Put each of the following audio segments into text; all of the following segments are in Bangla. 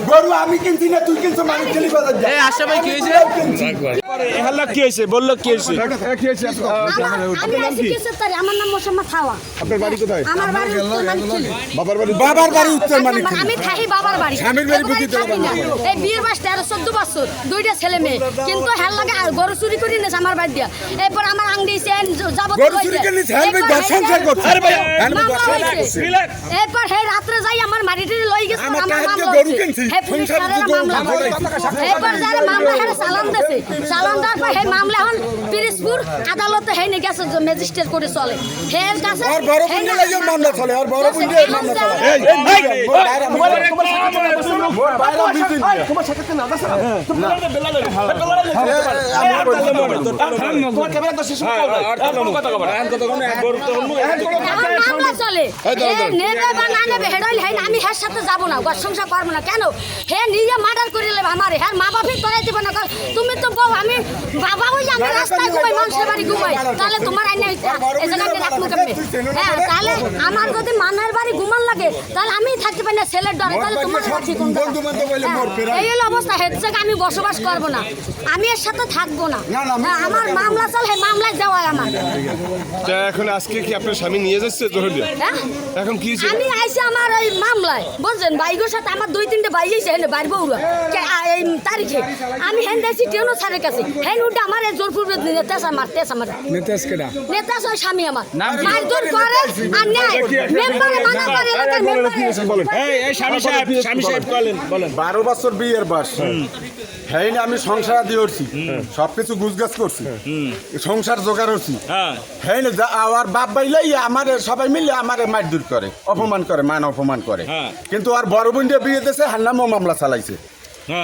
গরু আমি কিনছি না তুই কিনছো মানিক খেলি বাজার এই আশা ভাই কি হয়েছে এহাল্লা কি হয়েছে বললো কি হয়েছে আমি আইছি কেসের আমার নাম মোসাম্মদ হাওয়া। আপনার বাড়ি কোথায়? আমার বাড়ি উত্তর মানিকখালী। বাবার বাড়ি উত্তর মানিকখালী। আমি থাকি বাবার বাড়ি। স্বামীর বাড়ি বুঝি তো এই বিয়ের বয়স 13-14 বছর, দুইটা ছেলে মেয়ে, কিন্তু হেল লাগে আর গরু চুরি করে নিয়েছে আমার বাড়ি দিয়া। এরপর আমার আংটি চেন যাবতীয় গরু চুরি করে নিয়েছে, হেল ভাই দশ সংসার করছে। আরে ভাই হেল ভাই দশ সংসার করছে। এরপর হে রাত্রে যাই আমার মাটিতে লই গেছে আমার মামলা গরু কিনছি সংসার মামলা। এরপর যারা মামলা হেরে চালান দিয়েছে, চালান দেওয়ার পর হে মামলা এখন পিরিজপুর আদালতে হে নিয়ে গেছে, ম্যাজিস্ট্রেট করে চলে হের কাছে। আর বড় পুঞ্জে লাগে মামলা চলে, আর বড় পুঞ্জে মামলা চলে। এই বাইরে বিদিন তোমার সাথে না দাস না তোমার ক্যামেরা তো শেষ করে কথা কবার এখন কথা কোন গরু তো মামলা চলে নেবে বা না নেবে হেডাইল হে আমি হের সাথে যাব না, ঘর সংসার করব না। কেন হে নিজে মার্ডার করে নেবে আমার, হের মা বাপই করাই দিবে না। তুমি তো বউ, আমি বাবা ওই আমি রাস্তায় ঘুমাই, মানুষের বাড়ি ঘুমাই, তাহলে তোমার আইনা এই জায়গাতে রাখবো কেমনে? হ্যাঁ, তাহলে আমার যদি মানের বাড়ি ঘুমান লাগে তাহলে আমি থাকতে পারি না ছেলের ডরে, তাহলে তোমার রাখি কোন এই হলো অবস্থা। হের জায়গা আমি বসবাস করব না, আমি এর সাথে থাকবো না। আমার মামলা চলে, মামলায় যাওয়ায় আমার। এখন আজকে কি আপনার স্বামী নিয়ে যাচ্ছে জহরিয়া? হ্যাঁ, এখন কি আমি আইছি আমার ওই মামলায়, বুঝছেন বাইগোর সাথে আমার 2-3টে ভাই এসে হেন বাইর বউরা এই তারিখে আমি হেন দেখছি টেনো স্যারের কাছে, হেন উঠে আমার এই জোরপুরে নেতাস আমার নেতাস কেডা? নেতাস ওই স্বামী আমার মারধর করে আর নেয় মেম্বারে মানা করে এলাকার মেম্বারে। এই স্বামী সাহেব বলেন 12 বছর বিয়ের বয়স। হ্যাঁ আমি সংসার দিয়ে উঠছি, সবকিছু গুছগাছ করছি, সংসার জোগাড় করছি। হ্যাঁ আর বাপ বাইলাই আমার সবাই মিলে আমার মারধর করে, অপমান করে, মান অপমান করে। কিন্তু আর বড় বোন দিয়ে বিয়ে দিয়েছে, হার নামও মামলা চালাইছে।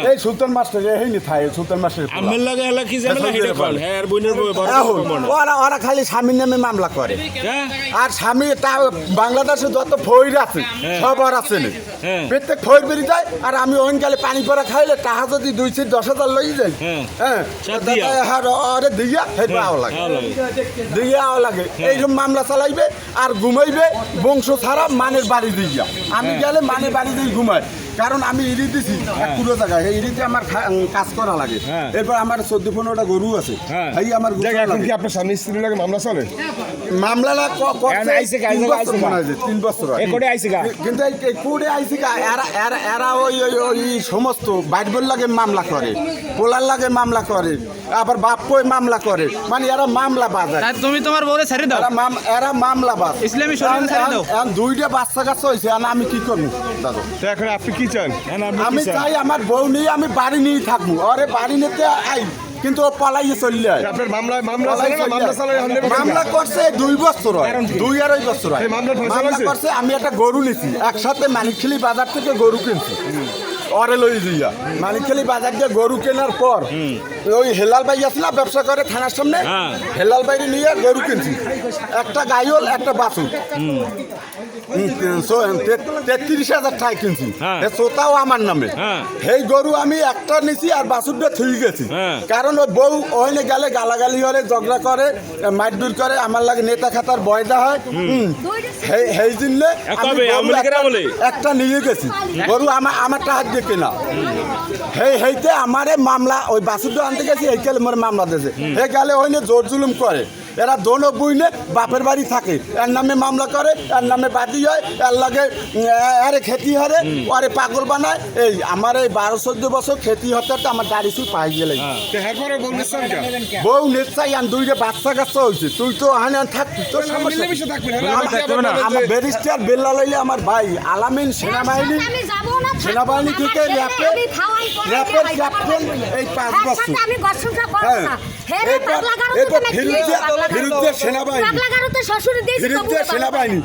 এই সুলতান মাস্টার হেইনি থাই সুলতান মাস্টার আমার লাগে এলা কি ঝামেলা হেডে কল হ্যাঁ আর বইনের বই বড় ওরা খালি স্বামীর নামে মামলা করে। আর স্বামী তা বাংলাদেশে যত ফইর আছে সব আর আছে না, প্রত্যেক ফইর বেরি যায়। আর আমি ওইন কালে পানি পড়া খাইলে টাকা যদি 2-10,000 লই যাই, হ্যাঁ আরে দিয়া হেঁটে আও লাগে, দিয়া আও লাগে। এইসব মামলা চালাইবে আর ঘুমাইবে বংশ ছাড়া মানের বাড়ি দিয়া। আমি গেলে মানের বাড়ি দিয়ে ঘুমাই, কারণ আমি ইরি দিছি পুরো জায়গায়, ইরিতে আমার কাজ করা লাগে। এরপর আমার 14-15টা গরু আছে, এই আমার কি আপনার স্বামী স্ত্রীর লাগে মামলা চলে? মামলা 3 বছর কিন্তু এই কোর্টে আইসি এরা ওই সমস্ত বাইবেল লাগে মামলা করে, পোলার লাগে মামলা করে, আবার বাপ্পই মামলা করে, মানে এরা মামলা বাজার। তুমি তোমার বউরে ছেড়ে দাও, এরা মামলা বাজ। ইসলামী শরীয়ত ছেড়ে দাও। 2টা বাচ্চা কাচ্চা হয়েছে, আমি কি করবো দাদা? এখন আপনি কি চান? আমি চাই আমার বউ নিয়ে আমি বাড়ি নিয়ে থাকবো। আরে বাড়ি নিতে আই, কিন্তু ও পালাইয়ে চললে আপনার মামলা করছে 2 বছর হয়, 2-2.5 বছর হয় মামলা করছে। আমি একটা গরু নিছি, একসাথে মানিকখালী বাজার থেকে গরু কিনছি অরে লই দিয়া। মানিকখালী বাজার দিয়ে গরু কেনার পর ওই হেলাল ভাই আছে না ব্যবসা করে থানার সামনে, হেলাল ভাই নিয়ে গরু কিনছি, একটা গাইল একটা বাছুর, 33,000 টাকা কিনছি। সোতাও আমার নামে। সেই গরু আমি একটা নিছি আর বাছুরটা থুই গেছি, কারণ ওই বউ ওইনে গেলে গালাগালি করে, ঝগড়া করে, মারধর করে, আমার লাগে নেতা খাতার বয়দা হয়। সেই জন্য একটা নিয়ে গেছি গরু, আমার টাকা দিয়ে কেনা। সেইতে আমারে মামলা ওই বাছুরটা আনতে গেছি, এই গেলে মোর মামলা দিয়েছে। হে গেলে ওইনে জোর জুলুম করে, এরা দোনো বুইনে বাপের বাড়ি থাকে, এর নামে মামলা করে, এর নামে বাদি হয়, এর লাগে আরে খেতি হরে, আরে পাগল বানায়। এই আমার এই 12-14 বছর খেতি হতে আমার দাড়ি চুল পাই গেলে বউ নিশ্চয় 2টা বাচ্চা কাচ্চা হয়েছে। তুই তো হানে থাকবি, তোর আমার ব্যারিস্টার বেল্লা লইলে আমার ভাই আলামিন সেনাবাহিনী থেকে র্যাপের ক্যাপ্টেন এই 5 বছর। এরপর সেনাবাহিনী